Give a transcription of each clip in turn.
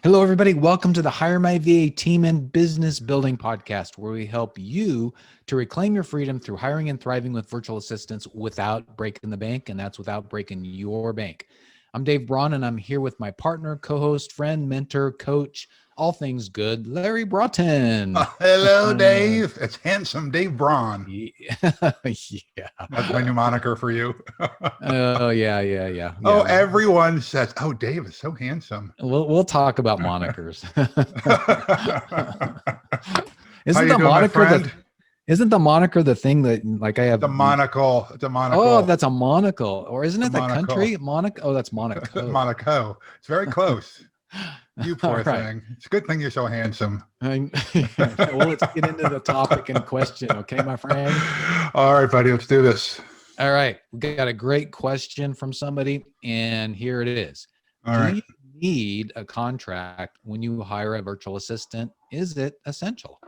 Hello, everybody. Welcome to the HireMyVA Team and Business Building Podcast, where we help you to reclaim your freedom through hiring and thriving with virtual assistants without breaking the bank, and that's without breaking your bank. I'm Dave Braun, and I'm here with my partner, co-host, friend, mentor, coach, all things good, Larry Broughton. Hello, Dave. It's handsome Dave Braun. Yeah. That's my new moniker for you. Oh, yeah. Oh, everyone says, "Oh, Dave is so handsome." We'll talk about monikers. How you doing, my friend? Isn't the moniker the thing that like I have The monocle. The monocle. Oh, that's a monocle, or isn't it the monocle. country Monaco? Oh, that's Monaco. Monaco. It's very close. You poor thing. It's a good thing you're so handsome. Well, let's get into the topic in question, okay, my friend? All right, buddy. Let's do this. All right, we got a great question from somebody, and here it is. All right. Do you need a contract when you hire a virtual assistant? Is it essential?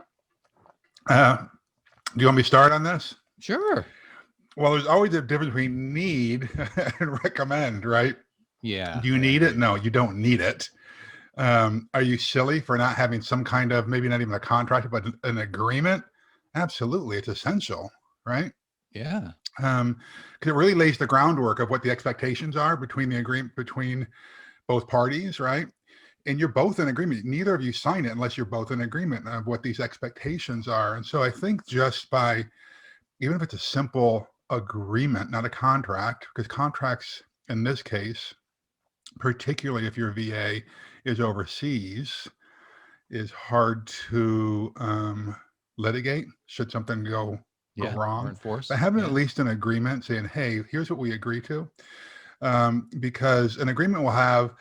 Do you want me to start on this? Sure. Well, there's always a difference between need and recommend, right? Yeah. Do you need it? No, you don't need it. Are you silly for not having some kind of, maybe not even a contract, but an agreement? Absolutely. It's essential, right? Yeah. Because it really lays the groundwork of what the expectations are between the agreement, between both parties, right? And you're both in agreement. Neither of you sign it unless you're both in agreement of what these expectations are. And so I think just by, even if it's a simple agreement, not a contract, because contracts in this case, particularly if your VA is overseas, is hard to litigate should something go wrong. But having at least an agreement saying, hey, here's what we agree to, because an agreement will have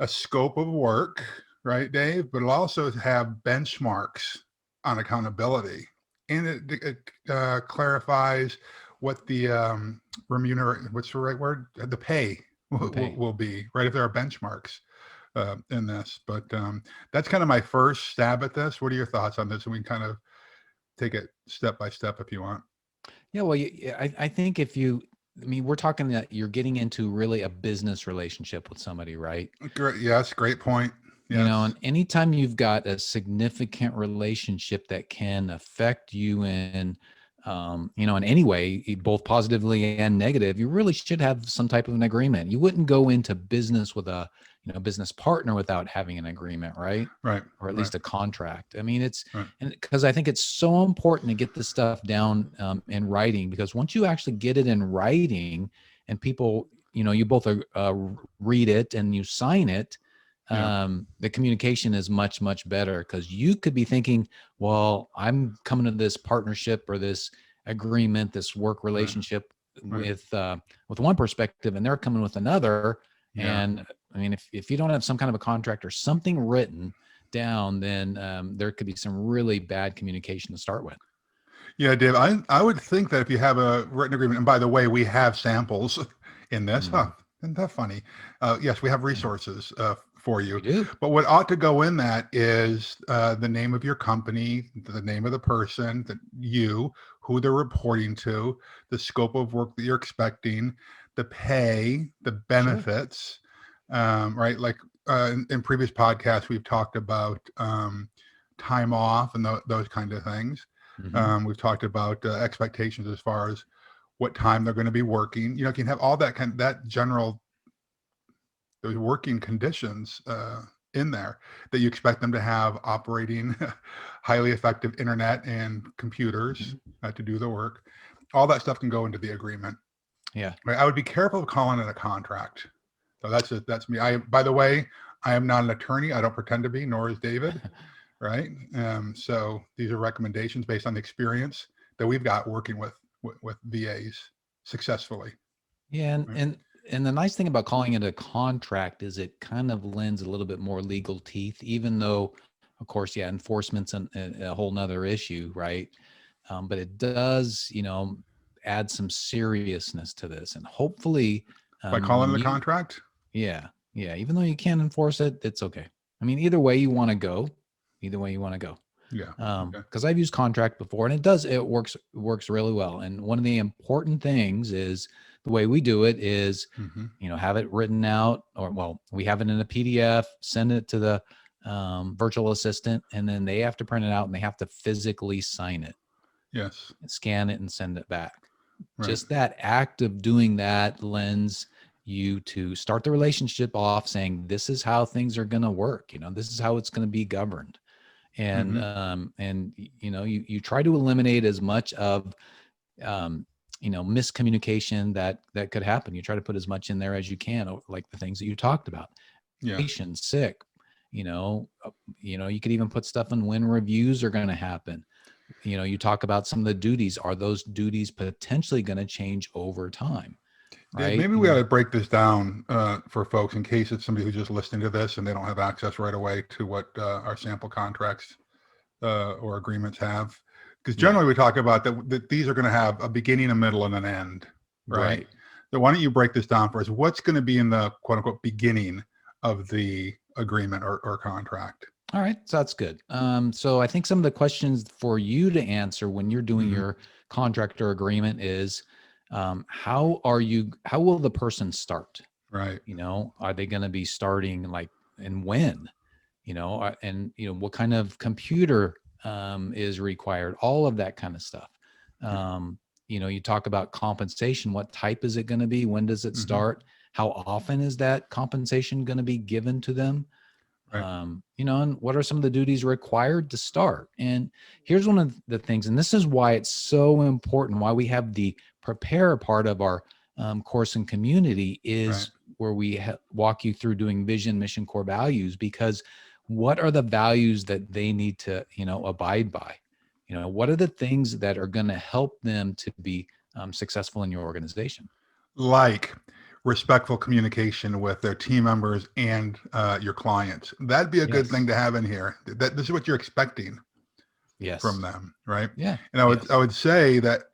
a scope of work, right, Dave? But it'll also have benchmarks on accountability. And it clarifies what the what's the right word? The pay will be, right? If there are benchmarks in this. But that's kind of my first stab at this. What are your thoughts on this? And we can kind of take it step by step if you want. Yeah, well, I think we're talking that you're getting into really a business relationship with somebody, right? Great. Yes. Great point. Yes. And anytime you've got a significant relationship that can affect you in any way, both positively and negative, you really should have some type of an agreement. You wouldn't go into business with a business partner without having an agreement, right? Right. Or at least a contract. I mean, and because I think it's so important to get this stuff down in writing, because once you actually get it in writing and people, you both read it and you sign it, the communication is much, much better, because you could be thinking, well, I'm coming to this partnership or this agreement, this work relationship with one perspective, and they're coming with another. Yeah. And I mean, if you don't have some kind of a contract or something written down, then there could be some really bad communication to start with. Yeah, Dave, I would think that if you have a written agreement, and by the way, we have samples in this. Isn't that funny? Yes, we have resources for you. But what ought to go in that is the name of your company, the name of the person, who they're reporting to, the scope of work that you're expecting, the pay, the benefits, right? Like in previous podcasts, we've talked about time off and those kind of things. We've talked about expectations as far as what time they're going to be working. You can have all that general, those working conditions in there that you expect them to have, operating highly effective internet and computers to do the work. All that stuff can go into the agreement. Yeah. Right? I would be careful of calling it a contract. So that's me. By the way, I am not an attorney. I don't pretend to be, nor is David. Right. So these are recommendations based on the experience that we've got working with VAs successfully. Yeah. And the nice thing about calling it a contract is it kind of lends a little bit more legal teeth, even though, of course, enforcement's a whole nother issue, right? But it does, add some seriousness to this, and hopefully by calling it a contract. Yeah. Even though you can't enforce it, it's okay. I mean, either way you want to go. Yeah. Because I've used contract before, and it works really well. And one of the important things is the way we do it is, have it written out, or we have it in a PDF, send it to the virtual assistant, and then they have to print it out and they have to physically sign it, Yes. scan it, and send it back. Right. Just that act of doing that lends you to start the relationship off saying, this is how things are going to work. This is how it's going to be governed. And, you try to eliminate as much of, miscommunication that could happen. You try to put as much in there as you can, like the things that you talked about. Yeah. Patient, sick, you could even put stuff in when reviews are going to happen. You talk about some of the duties. Are those duties potentially going to change over time? Right. Maybe we ought to break this down for folks in case it's somebody who's just listening to this and they don't have access right away to what our sample contracts or agreements have. Because generally we talk about that these are going to have a beginning, a middle, and an end, right? So why don't you break this down for us? What's going to be in the quote unquote beginning of the agreement or contract? All right. So that's good. So I think some of the questions for you to answer when you're doing your contract or agreement is, how will the person start? Right. Are they going to be starting like, and when, and what kind of computer is required, all of that kind of stuff. You talk about compensation. What type is it going to be? When does it start? How often is that compensation going to be given to them? Right. And what are some of the duties required to start? And here's one of the things, and this is why it's so important, why we have the prepare part of our course and community is where we walk you through doing vision, mission, core values, because what are the values that they need to, abide by? What are the things that are going to help them to be successful in your organization? Like respectful communication with their team members and your clients. That'd be a good thing to have in here. This is what you're expecting from them, right? Yeah. And I would say that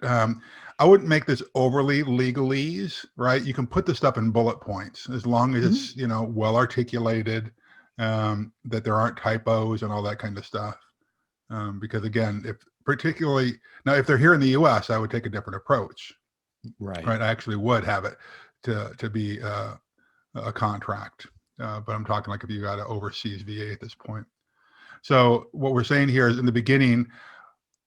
I wouldn't make this overly legalese, right? You can put the stuff in bullet points as long as it's well articulated, that there aren't typos and all that kind of stuff. Because again, if they're here in the U.S., I would take a different approach. Right. I actually would have it to be a contract, but I'm talking like if you got an overseas VA at this point. So what we're saying here is in the beginning,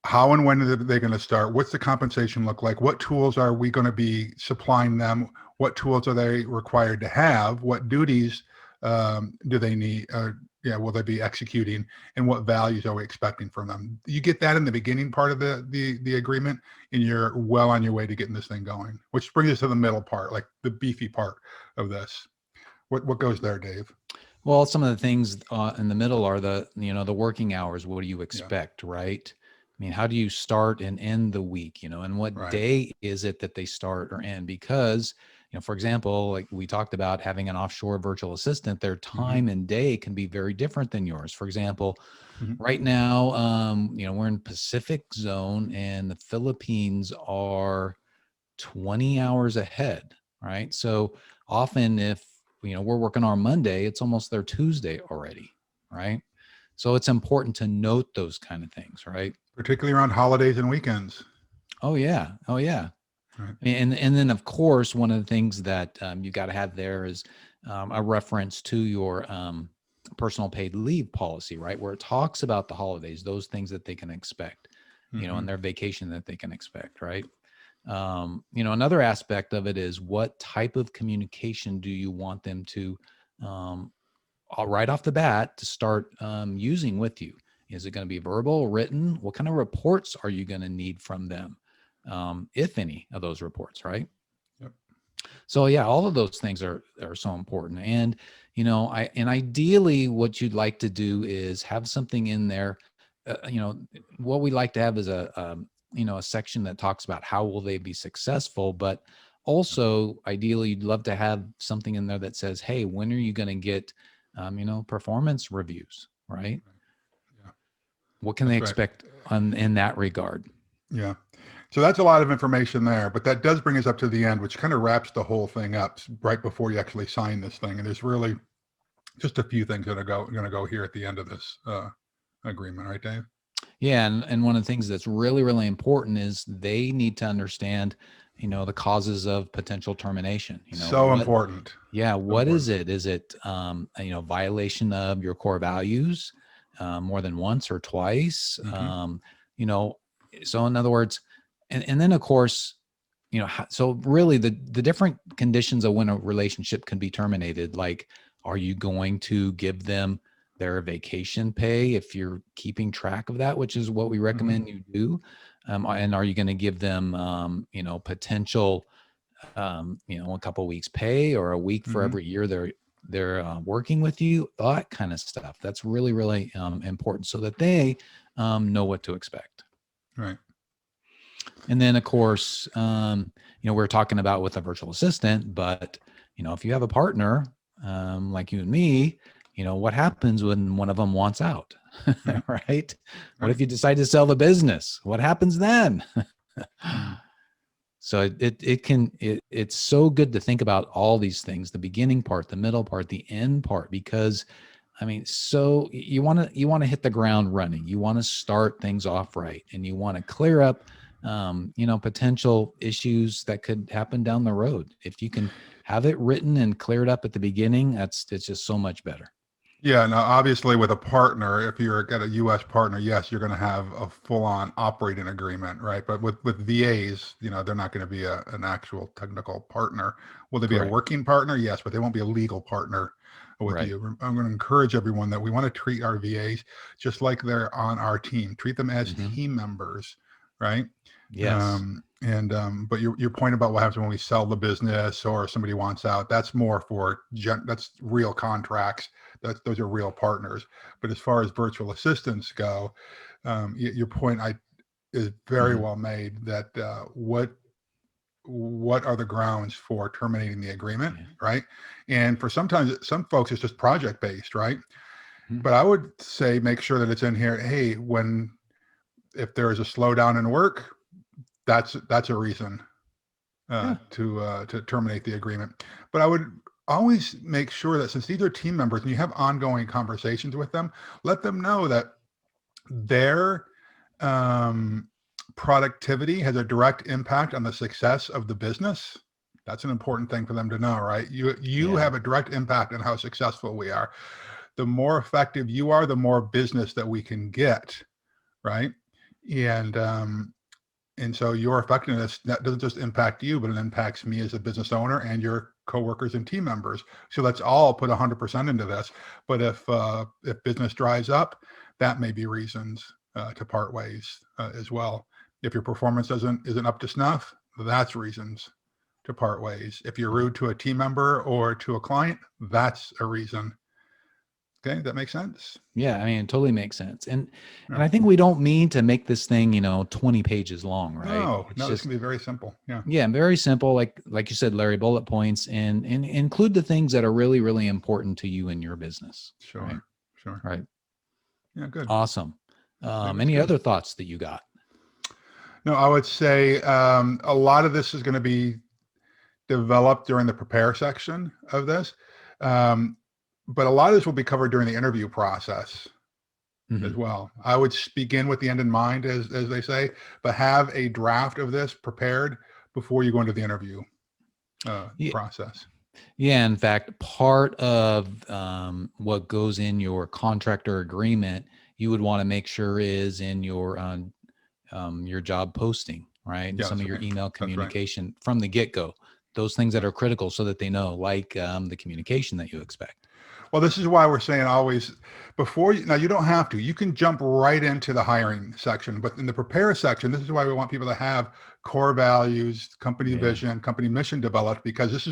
how and when are they going to start? What's the compensation look like? What tools are we going to be supplying them? What tools are they required to have? What duties do they need? Will they be executing? And what values are we expecting from them? You get that in the beginning part of the agreement, and you're well on your way to getting this thing going. Which brings us to the middle part, like the beefy part of this. What goes there, Dave? Well, some of the things in the middle are the working hours. What do you expect, right? I mean, how do you start and end the week, and what day is it that they start or end? Because, for example, like we talked about having an offshore virtual assistant, their time and day can be very different than yours. For example, right now, we're in Pacific zone and the Philippines are 20 hours ahead, right? So often if, we're working on Monday, it's almost their Tuesday already, right? So it's important to note those kind of things, right? Particularly around holidays and weekends. Oh yeah. Right. And then of course, one of the things that you got to have there is a reference to your personal paid leave policy, right? Where it talks about the holidays, those things that they can expect, and their vacation that they can expect, right? Another aspect of it is what type of communication do you want them to right off the bat to start using with you? Is it going to be verbal, written? What kind of reports are you going to need from them? If any of those reports, right? Yep. So yeah, all of those things are so important. And, ideally what you'd like to do is have something in there. What we like to have is a section that talks about how will they be successful, but also ideally you'd love to have something in there that says, hey, when are you going to get, performance reviews, right? Yeah. What can they expect in that regard? Yeah. So that's a lot of information there, but that does bring us up to the end, which kind of wraps the whole thing up right before you actually sign this thing. And there's really just a few things that are going to go here at the end of this agreement, right, Dave? Yeah. And one of the things that's really, really important is they need to understand the causes of potential termination. So important. Yeah. So What important. is it? Is it, violation of your core values, more than once or twice? Mm-hmm. So in other words, and then of course, so really the different conditions of when a relationship can be terminated, like, are you going to give them their vacation pay if you're keeping track of that, which is what we recommend you do? And are you going to give them, potential, a couple of weeks pay or a week for Mm-hmm. every year they're working with you? That kind of stuff. That's really, really important so that they know what to expect. Right. And then, of course, we're talking about with a virtual assistant, but, if you have a partner like you and me, what happens when one of them wants out, Right. right? What Right. if you decide to sell the business? What happens then? Mm. So it's so good to think about all these things, the beginning part, the middle part, the end part, because so you want to hit the ground running. You want to start things off right, and you want to clear up, potential issues that could happen down the road. If you can have it written and cleared up at the beginning, it's just so much better. Yeah, now obviously with a partner, if you're got a U.S. partner, yes, you're going to have a full-on operating agreement, right? But with VAs, they're not going to be an actual technical partner. Will they be a Correct. working partner? Yes, but they won't be a legal partner with Right. you. I'm going to encourage everyone that we want to treat our VAs just like they're on our team. Treat them as Mhm. team members, right? Yes. But your point about what happens when we sell the business or somebody wants out, that's more for that's real contracts. Those are real partners. But as far as virtual assistants go, your point is very Mhm. well made. That what are the grounds for terminating the agreement, Yeah. right? And for sometimes some folks it's just project based, right? Mhm. But I would say make sure that it's in here. Hey, if there is a slowdown in work, that's a reason Yeah. to terminate the agreement. But I would always make sure that since these are team members and you have ongoing conversations with them, let them know that their um, productivity has a direct impact on the success of the business. That's an important thing for them to know, right? You Yeah. have a direct impact on how successful we are. The more effective you are, the more business that we can get, right? And so your effectiveness that doesn't just impact you, but it impacts me as a business owner and your coworkers and team members. So let's all put 100% into this. But if business dries up, that may be reasons to part ways as well. If your performance isn't up to snuff, that's reasons to part ways. If you're rude to a team member or to a client, that's a reason. Okay, that makes sense. Yeah, it totally makes sense. And Yeah. I think we don't mean to make this thing, 20 pages long, right? It's No, this just, can be very simple. Yeah, yeah, very simple, like you said, Larry, bullet points, and include the things that are really, really important to you in your business. Right. sure. Right. Yeah, good. Awesome. I think that's Any good. other thoughts that you got? No, I would say a lot of this is going to be developed during the prepare section of this. Um, but a lot of this will be covered during the interview process as Mhm. well. I would begin with the end in mind, as they say, but have a draft of this prepared before you go into the interview Yeah. process. Yeah. In fact, part of what goes in your contractor agreement, you would want to make sure is in your job posting, right? And Yeah, some that's of your right. email That's right. communication from the get-go, those things that Yeah. are critical so that they know, like the communication that you expect. Well, this is why we're saying always now you don't have to, you can jump right into the hiring section, but in the prepare section, this is why we want people to have core values, company Yeah. vision, company mission developed, because these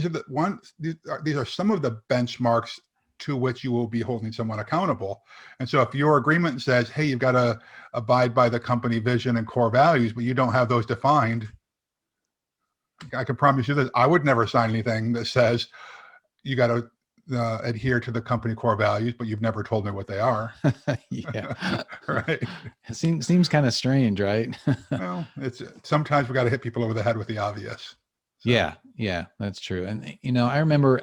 are some of the benchmarks to which you will be holding someone accountable. And so if your agreement says, hey, you've got to abide by the company vision and core values, but you don't have those defined, I can promise you this, I would never sign anything that says you got to adhere to the company core values, but you've never told me what they are. Yeah. Right. It seems kind of strange, right? Well, it's sometimes we got to hit people over the head with the obvious. So, Yeah, that's true. And I remember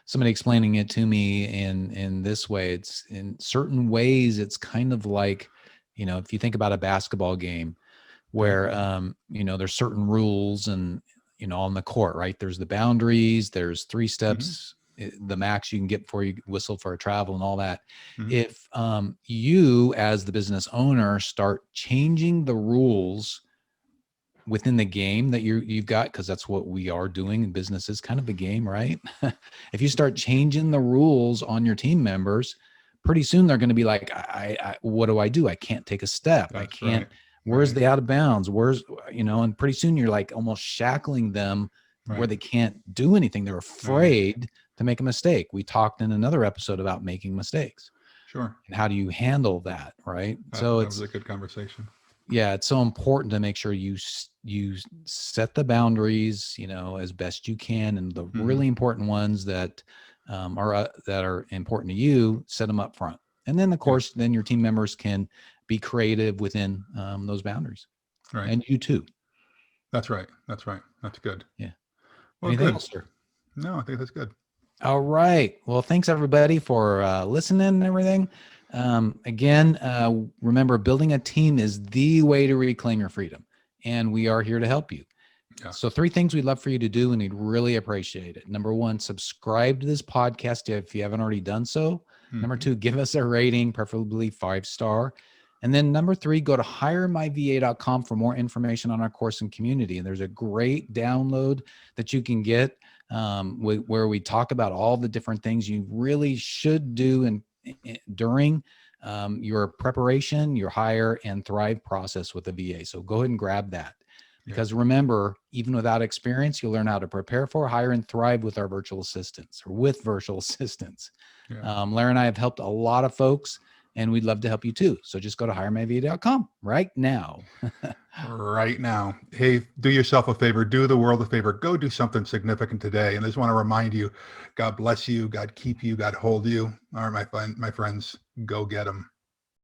somebody explaining it to me in this way. It's in certain ways, it's kind of like, if you think about a basketball game, where, there's certain rules and, on the court, right? There's the boundaries, there's 3 steps, the max you can get before you whistle for a travel and all that. If you as the business owner start changing the rules within the game that you've got, because that's what we are doing in business, is kind of a game, right? If you start changing the rules on your team members, pretty soon they're going to be like, I what do I do? I can't take a step. That's I can't. right. Where's the out of bounds? Where's, and pretty soon you're like almost shackling them where they can't do anything. They're afraid to make a mistake. We talked in another episode about making mistakes. Sure. And how do you handle that, right? That was a good conversation. Yeah, it's so important to make sure you set the boundaries, as best you can, and the really important ones that are important to you, set them up front. And then, of course, then your team members can be creative within those boundaries. Right. And you too. That's right. That's good. Yeah. Well, Anything good. else, sir? No, I think that's good. All right. Well, thanks everybody for listening and everything. Again, remember, building a team is the way to reclaim your freedom, and we are here to help you. Yeah. So 3 things we'd love for you to do, and we'd really appreciate it. Number 1, subscribe to this podcast if you haven't already done so. Number 2, give us a rating, preferably 5-star. And then number 3, go to HireMyVA.com for more information on our course and community. And there's a great download that you can get where we talk about all the different things you really should do during your preparation, your hire and thrive process with the VA. So go ahead and grab that. Because remember, even without experience, you'll learn how to prepare for, hire, and thrive with our virtual assistants or with virtual assistants. Larry and I have helped a lot of folks, and we'd love to help you too. So just go to HireMyVA.com right now. Right now. Hey, do yourself a favor. Do the world a favor. Go do something significant today. And I just want to remind you, God bless you. God keep you. God hold you. All right, my friends, go get them.